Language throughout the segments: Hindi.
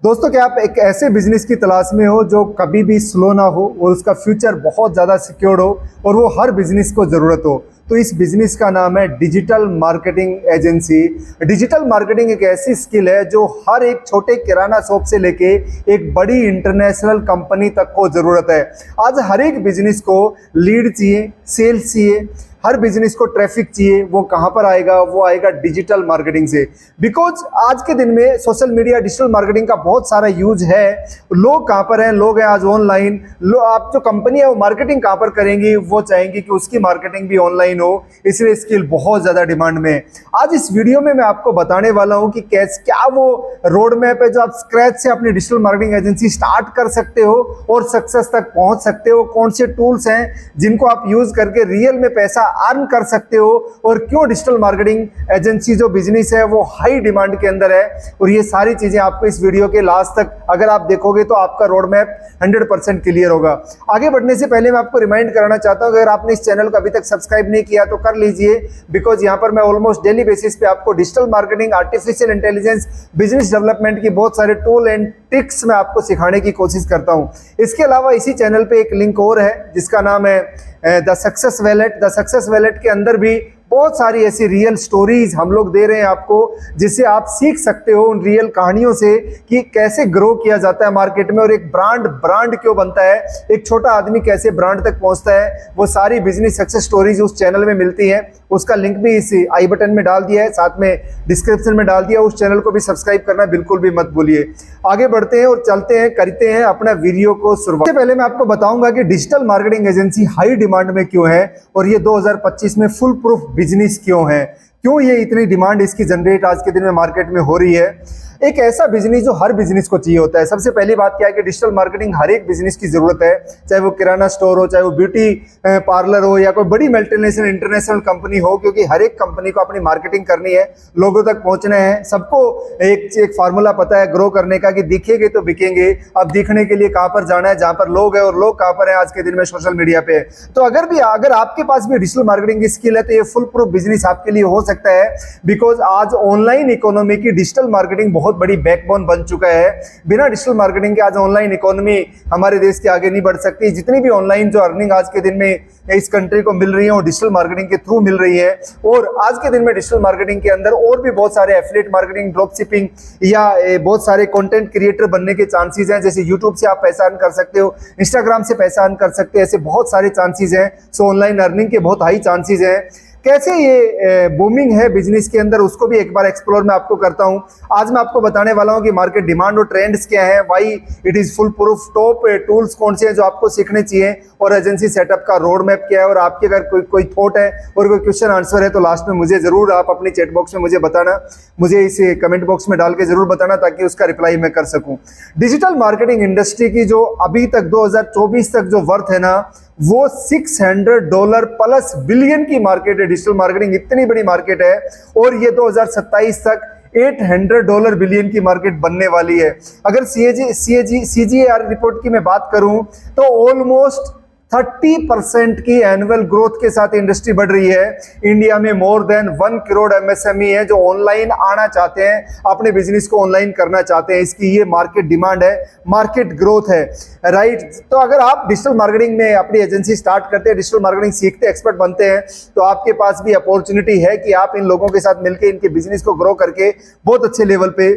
दोस्तों, क्या आप एक ऐसे बिजनेस की तलाश में हो जो कभी भी स्लो ना हो और उसका फ्यूचर बहुत ज़्यादा सिक्योर्ड हो और वो हर बिजनेस को ज़रूरत हो? तो इस बिजनेस का नाम है digital marketing agency. Digital marketing एक ऐसी स्किल है जो हर एक छोटे किराना शॉप से लेके एक बड़ी इंटरनेशनल कंपनी तक को ज़रूरत है। आज हर एक बिजनेस को लीड चाहिए, सेल्स चाहिए, हर बिजनेस को ट्रैफिक चाहिए। वो कहाँ पर आएगा? वो आएगा डिजिटल मार्केटिंग से। बिकॉज आज के दिन में सोशल मीडिया, डिजिटल मार्केटिंग का बहुत सारा यूज है। लोग कहाँ पर हैं? लोग हैं आज ऑनलाइन। आप जो कंपनी है वो मार्केटिंग कहाँ पर करेंगी? वो चाहेंगी कि उसकी मार्केटिंग भी ऑनलाइन हो, इसलिए स्किल बहुत ज़्यादा डिमांड में है। आज इस वीडियो में मैं आपको बताने वाला हूँ कि कैसे, क्या वो रोड मैप है जो आप स्क्रैच से अपनी डिजिटल मार्केटिंग एजेंसी स्टार्ट कर सकते हो और सक्सेस तक पहुँच सकते हो। कौन से टूल्स हैं जिनको आप यूज करके रियल में पैसा अर्न कर सकते हो, और क्यों डिजिटल मार्केटिंग एजेंसी जो बिजनेस है वो हाई डिमांड के अंदर है। और ये सारी चीजें आपको इस वीडियो के लास्ट तक अगर आप देखोगे तो आपका रोड मैप 100% क्लियर होगा। आगे बढ़ने से पहले मैं आपको रिमाइंड कराना चाहता हूं, अगर आपने इस चैनल को अभी तक सब्सक्राइब नहीं किया तो कर लीजिए। बिकॉज यहाँ पर मैं ऑलमोस्ट डेली बेसिस पे आपको digital marketing, artificial intelligence, business development की बहुत सारे टूल एंड ट्रिक्स मैं आपको सिखाने की कोशिश करता हूं। इसके अलावा इसी चैनल पे एक लिंक और है जिसका नाम है the success wallet. The success wallet के अंदर भी बहुत सारी ऐसी रियल स्टोरीज हम लोग दे रहे हैं आपको, जिससे आप सीख सकते हो उन रियल कहानियों से कि कैसे ग्रो किया जाता है मार्केट में, और एक ब्रांड क्यों बनता है, एक छोटा आदमी कैसे ब्रांड तक पहुंचता है। वो सारी बिजनेस सक्सेस स्टोरीज उस चैनल में मिलती है। उसका लिंक भी इस आई बटन में डाल दिया है, साथ में डिस्क्रिप्शन में डाल दिया। उस चैनल को भी सब्सक्राइब करना बिल्कुल भी मत भूलिए। आगे बढ़ते हैं और चलते हैं, करते हैं अपना वीडियो को शुरुआत। सबसे पहले मैं आपको बताऊंगा कि digital marketing agency high demand में क्यों है और ये 2025 में फुल प्रूफ बिजनेस क्यों है, क्यों ये इतनी डिमांड इसकी जनरेट आज के दिन में मार्केट में हो रही है। एक ऐसा बिजनेस जो हर बिजनेस को चाहिए होता है। सबसे पहली बात क्या है कि डिजिटल मार्केटिंग हर एक बिजनेस की जरूरत है, चाहे वो किराना स्टोर हो, चाहे वो ब्यूटी पार्लर हो, या कोई बड़ी मल्टीनेशनल इंटरनेशनल कंपनी हो, क्योंकि हर एक कंपनी को अपनी मार्केटिंग करनी है, लोगों तक पहुंचना है। सबको एक फार्मूला पता है ग्रो करने का कि दिखेंगे तो बिकेंगे। अब दिखने के लिए कहां पर जाना है? जहां पर लोग है, और लोग कहां पर है आज के दिन में? सोशल मीडिया पे। तो अगर आपके पास भी डिजिटल मार्केटिंग की स्किल है तो ये फुल प्रूफ बिजनेस आपके लिए हो सकता है। बिकॉज आज ऑनलाइन इकोनॉमी की डिजिटल मार्केटिंग बहुत बड़ी बैकबोन बन चुका है। बिना डिजिटल मार्केटिंग के आज ऑनलाइन इकोनॉमी हमारे देश के आगे नहीं बढ़ सकती। जितनी भी ऑनलाइन जो अर्निंग आज के दिन में इस कंट्री को मिल रही है वो डिजिटल मार्केटिंग के थ्रू मिल रही है। और आज के दिन में डिजिटल मार्केटिंग के अंदर और भी बहुत सारे एफिलिएट मार्केटिंग, ड्रॉप शिपिंग, या बहुत सारे कंटेंट क्रिएटर बनने के चांसेस हैं। जैसे यूट्यूब से आप पैसा अर्न कर सकते हो, इंस्टाग्राम से पैसा अर्न कर सकते हो, ऐसे बहुत सारे चांसेस हैं। सो ऑनलाइन अर्निंग के बहुत हाई चांसेस हैं। कैसे ये बूमिंग है बिजनेस के अंदर, उसको भी एक बार एक्सप्लोर मैं आपको करता हूं। आज मैं आपको बताने वाला हूं कि मार्केट डिमांड और ट्रेंड्स क्या है, why it is full proof, top tools कौन से हैं जो आपको सीखने चाहिए, और एजेंसी सेटअप का रोड मैप क्या है। और आपके अगर कोई थॉट है और कोई क्वेश्चन आंसर है तो लास्ट में मुझे जरूर आप अपनी चैट बॉक्स में मुझे बताना, मुझे इस कमेंट बॉक्स में डाल के जरूर बताना, ताकि उसका रिप्लाई मैं कर सकूं। डिजिटल मार्केटिंग इंडस्ट्री की जो अभी तक 2024 तक जो वर्थ है ना, वो $600 प्लस बिलियन की मार्केट है। डिजिटल मार्केटिंग इतनी बड़ी मार्केट है, और ये 2027 तक $800 बिलियन की मार्केट बनने वाली है। अगर CAGR रिपोर्ट की मैं बात करूं तो ऑलमोस्ट 30% की एनुअल ग्रोथ के साथ इंडस्ट्री बढ़ रही है। इंडिया में मोर देन 1 करोड़ MSME है जो ऑनलाइन आना चाहते हैं, अपने बिजनेस को ऑनलाइन करना चाहते हैं। इसकी ये मार्केट डिमांड है, मार्केट ग्रोथ है, राइट। तो अगर आप डिजिटल मार्केटिंग में अपनी एजेंसी स्टार्ट करते हैं, डिजिटल मार्केटिंग सीखते हैं, एक्सपर्ट बनते हैं, तो आपके पास भी अपॉर्चुनिटी है कि आप इन लोगों के साथ मिलकर इनके बिजनेस को ग्रो करके बहुत अच्छे लेवल पे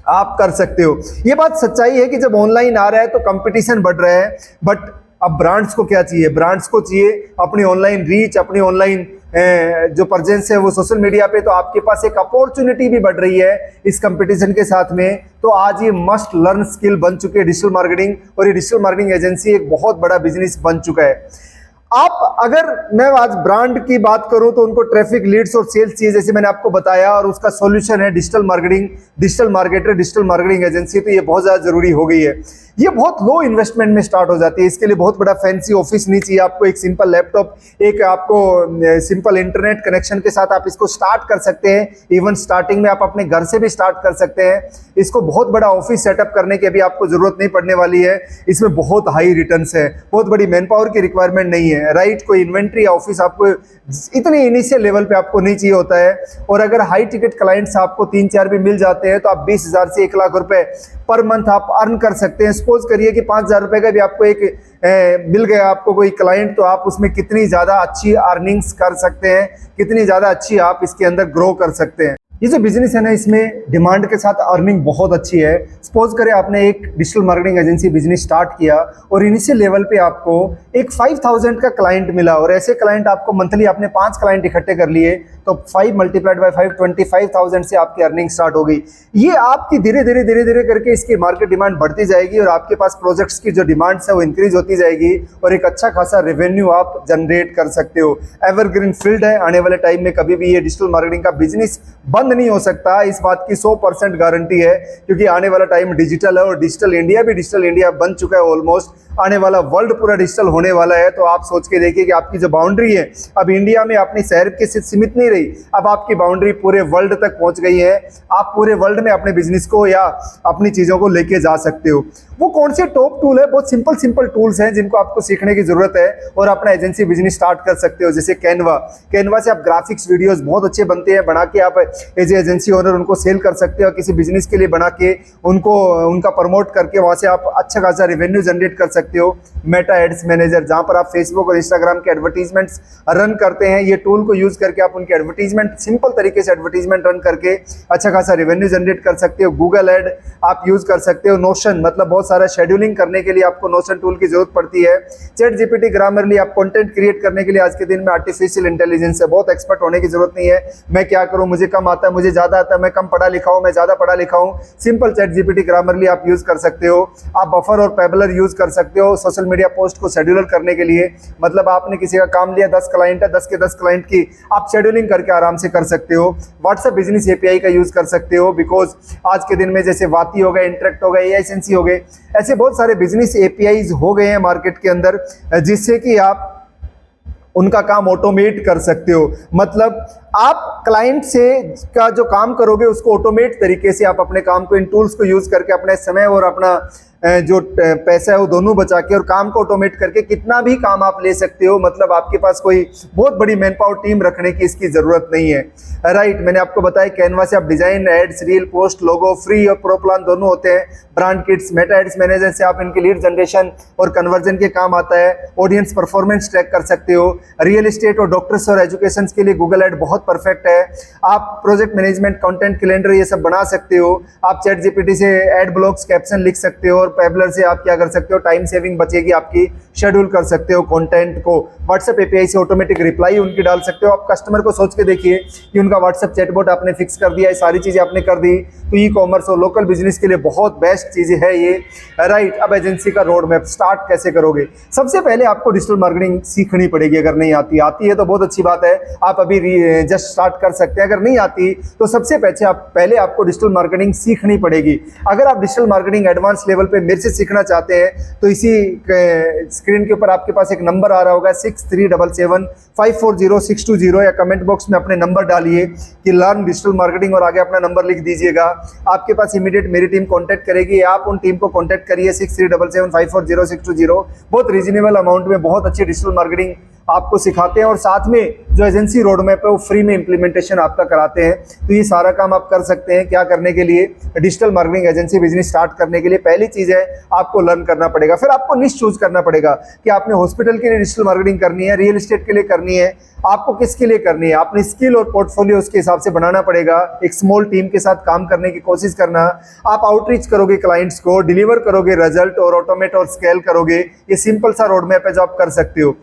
आप कर सकते हो। ये बात सच्चाई है कि जब ऑनलाइन आ रहा है तो कंपटीशन बढ़ रहा है, बट अब ब्रांड्स को क्या चाहिए? ब्रांड्स को चाहिए अपनी ऑनलाइन रीच, अपनी ऑनलाइन जो प्रेजेंस है वो सोशल मीडिया पे। तो आपके पास एक अपॉर्चुनिटी भी बढ़ रही है इस कंपटीशन के साथ में। तो आज ये मस्ट लर्न स्किल बन चुके हैं डिजिटल मार्केटिंग, और ये डिजिटल मार्केटिंग एजेंसी एक बहुत बड़ा बिजनेस बन चुका है। अगर मैं आज ब्रांड की बात करूं तो उनको ट्रैफिक, लीड्स और सेल्स चाहिए, जैसे मैंने आपको बताया, और उसका सॉल्यूशन है digital marketing, digital marketer, digital marketing agency. तो ये बहुत ज़्यादा जरूरी हो गई है। ये बहुत लो इन्वेस्टमेंट में स्टार्ट हो जाती है। इसके लिए बहुत बड़ा फैंसी ऑफिस नहीं चाहिए आपको, एक सिंपल लैपटॉप, एक आपको सिंपल इंटरनेट कनेक्शन के साथ आप इसको स्टार्ट कर सकते हैं। इवन स्टार्टिंग में आप अपने घर से भी स्टार्ट कर सकते हैं। इसको बहुत बड़ा ऑफिस सेटअप करने की अभी आपको जरूरत नहीं पड़ने वाली है। इसमें बहुत हाई रिटर्न्स है, बहुत बड़ी मैन पावर की रिक्वायरमेंट नहीं है, राइट। कोई इन्वेंट्री ऑफिस आपको इतने इनिशियल लेवल पे आपको नहीं चाहिए होता है। और अगर हाई टिकट क्लाइंट्स आपको 3-4 भी मिल जाते हैं तो आप 20,000 से 1 लाख रुपए पर मंथ आप अर्न कर सकते हैं। सपोज करिए कि 5,000 रुपए का भी आपको एक मिल गया आपको कोई क्लाइंट, तो आप उसमें कितनी ज़्यादा अच्छी अर्निंग्स कर सकते हैं, कितनी ज़्यादा अच्छी आप इसके अंदर ग्रो कर सकते हैं। ये जो बिजनेस है ना, इसमें डिमांड के साथ अर्निंग बहुत अच्छी है। सपोज करें आपने एक digital marketing agency business start किया और इनिशियल लेवल पे आपको एक 5,000 का क्लाइंट मिला और ऐसे क्लाइंट आपको मंथली आपने 5 क्लाइंट इकट्ठे कर लिए तो 5 × 5 25,000 से आपकी अर्निंग स्टार्ट हो गई। ये आपकी धीरे धीरे करके इसकी मार्केट डिमांड बढ़ती जाएगी और आपके पास प्रोजेक्ट्स की जो डिमांड्स है वो इंक्रीज होती जाएगी और एक अच्छा खासा रेवेन्यू आप जनरेट कर सकते हो। एवरग्रीन फील्ड है, आने वाले टाइम में कभी भी ये डिजिटल मार्केटिंग का बिजनेस बंद नहीं हो सकता, इस बात की 100% गारंटी है, क्योंकि आने वाला टाइम डिजिटल है और डिजिटल इंडिया भी डिजिटल इंडिया बन चुका है ऑलमोस्ट। आने वाला वर्ल्ड पूरा डिजिटल होने वाला है। तो आप सोच के देखिए कि आपकी जो बाउंड्री है अब इंडिया में अपने शहर के से सीमित नहीं रही, अब आपकी बाउंड्री पूरे वर्ल्ड तक पहुंच गई है। आप पूरे वर्ल्ड में अपने बिजनेस को या अपनी चीजों को लेके जा सकते हो। वो कौन से टॉप टूल है? बहुत सिंपल टूल्स हैं जिनको आपको सीखने की जरूरत है और अपना एजेंसी बिजनेस स्टार्ट कर सकते हो। जैसे कैनवा से आप ग्राफिक्स वीडियोस बहुत अच्छे बनते हैं, बना के आप एज एजेंसी ओनर उनको सेल कर सकते हो। किसी बिजनेस के लिए बना के उनको उनका प्रमोट करके वहां से आप अच्छा खासा रेवेन्यू जनरेट कर सकते हो। मेटा एड्स मैनेजर, जहां पर आप फेसबुक और इंस्टाग्राम के एडवर्टीजमेंट्स रन करते हैं, ये टूल को यूज करके आप उनके एडवर्टीजमेंट सिंपल तरीके से एडवर्टीजमेंट रन करके अच्छा खासा रेवेन्यू जनरेट कर सकते हो। गूगल एड आप यूज कर सकते हो। नोशन, मतलब बहुत सारा शेड्यूलिंग करने के लिए आपको नोशन टूल की जरूरत पड़ती है। चैट जीपीटी, ग्रामरली, आप कंटेंट क्रिएट करने के लिए आज के दिन में आर्टिफिशियल इंटेलिजेंस है, बहुत एक्सपर्ट होने की जरूरत नहीं है। मैं क्या करूं, मुझे कम आता है, मुझे ज्यादा आता है, मैं कम पढ़ा लिखा हूं, मैं ज्यादा पढ़ा लिखा हूं, सिंपल चैट जीपीटी, ग्रामरली आप यूज कर सकते हो। आप बफर और पेबलर यूज कर सकते हो सोशल मीडिया पोस्ट को शेड्यूलर करने के लिए। मतलब आपने किसी का काम लिया, 10 क्लाइंट है, 10 के 10 क्लाइंट की आप शेड्यूलिंग करके आराम से कर सकते हो। व्हाट्सएप बिजनेस एपीआई का यूज कर सकते हो, बिकॉज आज के दिन में जैसे वाती हो गए, इंटरेक्ट हो गए, एआईसेंसी हो गए, ऐसे बहुत सारे बिजनेस एपीआईज हो गए हैं मार्केट के अंदर, जिससे कि आप उनका काम ऑटोमेट कर सकते हो। मतलब आप क्लाइंट से का जो काम करोगे उसको ऑटोमेट तरीके से आप अपने काम को इन टूल्स को यूज करके अपने समय और अपना जो पैसा है वो दोनों बचा के और काम को ऑटोमेट करके कितना भी काम आप ले सकते हो। मतलब आपके पास कोई बहुत बड़ी मैन पावर टीम रखने की इसकी जरूरत नहीं है, राइट। मैंने आपको बताया कैनवा से आप design, ads, reel, post, logo, free और प्रो प्लान दोनों होते हैं। Brand kits, Meta ads manager से आप इनकी लीड जनरेशन और कन्वर्जन के काम आता है। ऑडियंस परफॉर्मेंस ट्रैक कर सकते हो। रियल एस्टेट और डॉक्टर्स और एजुकेशन के लिए गूगल एड बहुत परफेक्ट है। आप प्रोजेक्ट मैनेजमेंट, कंटेंट कैलेंडर ये सब बना सकते हो। आप चैट जीपीटी से एड ब्लॉग्स, कैप्शन लिख सकते हो और पेबलर से आप क्या कर सकते हो, टाइम सेविंग बचेगी आपकी, शेड्यूल कर सकते हो कंटेंट को। व्हाट्सएप एपीआई से ऑटोमेटिक रिप्लाई उनकी डाल सकते हो। आप कस्टमर को सोच के देखिए कि उनका व्हाट्सएप चैटबॉट आपने फिक्स कर दिया है, सारी चीजें आपने कर दी, तो ई कॉमर्स और लोकल बिजनेस के लिए बहुत बेस्ट चीजें है ये, राइट। अब एजेंसी का रोड मैप स्टार्ट कैसे करोगे? सबसे पहले आपको डिजिटल मार्केटिंग सीखनी पड़ेगी। अगर नहीं आती है तो बहुत अच्छी बात है, आप अभी जस्ट स्टार्ट कर सकते हैं। अगर नहीं आती तो सबसे पहले आपको डिजिटल मार्केटिंग सीखनी पड़ेगी। अगर आप डिजिटल मार्केटिंग एडवांस लेवल पे मेरे से सीखना चाहते हैं तो इसी स्क्रीन के ऊपर आपके पास एक नंबर आ रहा होगा 6377540620, या कमेंट बॉक्स में अपने नंबर डालिए कि लर्न डिजिटल मार्केटिंग और आगे अपना नंबर लिख दीजिएगा। आपके पास इमीडिएट मेरी टीम कांटेक्ट करेगी, आप उन टीम को कांटेक्ट करिए 6377540620। बहुत रीजनेबल अमाउंट में बहुत अच्छी डिजिटल मार्केटिंग आपको सिखाते हैं और साथ में जो एजेंसी रोड मैप है वो फ्री में इंप्लीमेंटेशन आपका कराते हैं। तो ये सारा काम आप कर सकते हैं। क्या करने के लिए? Digital marketing agency business start करने के लिए पहली चीज है आपको लर्न करना पड़ेगा। फिर आपको निश चूज करना पड़ेगा कि आपने हॉस्पिटल के लिए डिजिटल मार्केटिंग करनी है, रियल एस्टेट के लिए करनी है, आपको किसके लिए करनी है। आपने स्किल और पोर्टफोलियो उसके हिसाब से बनाना पड़ेगा। एक स्मॉल टीम के साथ काम करने की कोशिश करना। आप आउटरीच करोगे क्लाइंट्स को, डिलीवर करोगे रिजल्ट और ऑटोमेट और स्केल करोगे। ये सिंपल सा रोड मैप है जो आप कर सकते हो।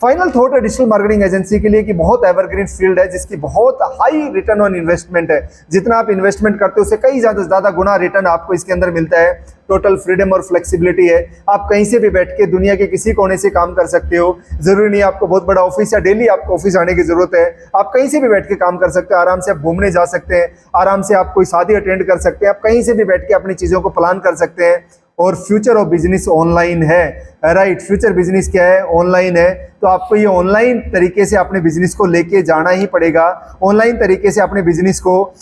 फाइनल थॉट है डिजिटल मार्केटिंग एजेंसी के लिए कि बहुत एवरग्रीन फील्ड है जिसकी बहुत हाई रिटर्न ऑन इन्वेस्टमेंट है। जितना आप इन्वेस्टमेंट करते हो उससे कई ज्यादा गुना रिटर्न आपको इसके अंदर मिलता है। टोटल फ्रीडम और फ्लेक्सिबिलिटी है। आप कहीं से भी बैठ के दुनिया के किसी कोने से काम कर सकते हो। जरूरी नहीं आपको बहुत बड़ा ऑफिस या डेली आपको ऑफिस आने की जरूरत है। आप कहीं से भी बैठ के काम कर सकते हो। आराम से आप घूमने जा सकते हैं, आराम से आप कोई शादी अटेंड कर सकते हैं, आप कहीं से भी बैठ के अपनी चीजों को प्लान कर सकते हैं और फ्यूचर ऑफ बिजनेस ऑनलाइन है। राइट, फ्यूचर बिजनेस क्या है? ऑनलाइन है। तो आपको ये ऑनलाइन तरीके से अपने बिजनेस को लेके जाना ही पड़ेगा। ऑनलाइन तरीके से अपने बिजनेस को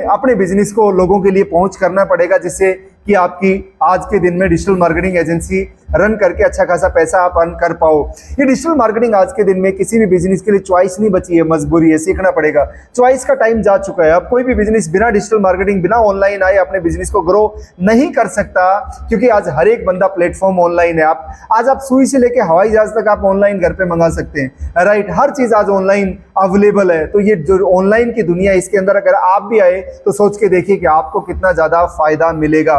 अपने बिजनेस को लोगों के लिए पहुंच करना पड़ेगा, जिससे कि आपकी आज के दिन में डिजिटल मार्केटिंग एजेंसी रन करके अच्छा खासा पैसा आप अर्न कर पाओ। ये डिजिटल मार्केटिंग आज के दिन में किसी भी बिजनेस के लिए चॉइस नहीं बची है, मजबूरी है, सीखना पड़ेगा। चॉइस का टाइम जा चुका है। अब कोई भी बिजनेस बिना डिजिटल मार्केटिंग, बिना ऑनलाइन आए अपने बिजनेस को ग्रो नहीं कर सकता, क्योंकि आज हर एक बंदा प्लेटफॉर्म ऑनलाइन है। आज आप सुई से लेके हवाई जहाज तक आप ऑनलाइन घर पे मंगा सकते हैं। राइट, हर चीज आज ऑनलाइन अवेलेबल है। तो ये जो ऑनलाइन की दुनिया है, इसके अंदर अगर आप भी आए तो सोच के देखिए कि आपको कितना ज्यादा फायदा मिलेगा।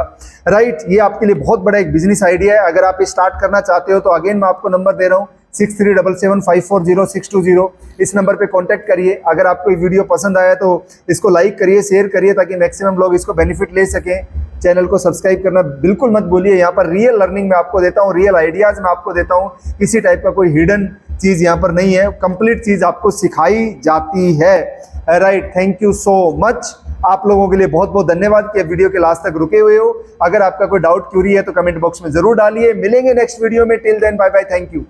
राइट, ये आपके लिए बहुत बड़ा एक बिजनेस आइडिया है। अगर आप स्टार्ट करना चाहते हो तो अगेन मैं आपको नंबर दे रहा हूँ 6377540620। इस नंबर पे कांटेक्ट करिए। अगर आपको ये वीडियो पसंद आया तो इसको लाइक करिए, शेयर करिए, ताकि मैक्सिमम लोग इसको बेनिफिट ले सकें। चैनल को सब्सक्राइब करना बिल्कुल मत भूलिए। यहाँ पर रियल लर्निंग मैं आपको देता हूँ, रियल आइडियाज मैं आपको देता हूँ। किसी टाइप का कोई हिडन चीज यहाँ पर नहीं है, कंप्लीट चीज आपको सिखाई जाती है। Right, thank you so much. आप लोगों के लिए बहुत बहुत धन्यवाद कि वीडियो के लास्ट तक रुके हुए हो। अगर आपका कोई डाउट क्यूरी है तो कमेंट बॉक्स में जरूर डालिए। मिलेंगे नेक्स्ट वीडियो में। Till then bye bye, thank you.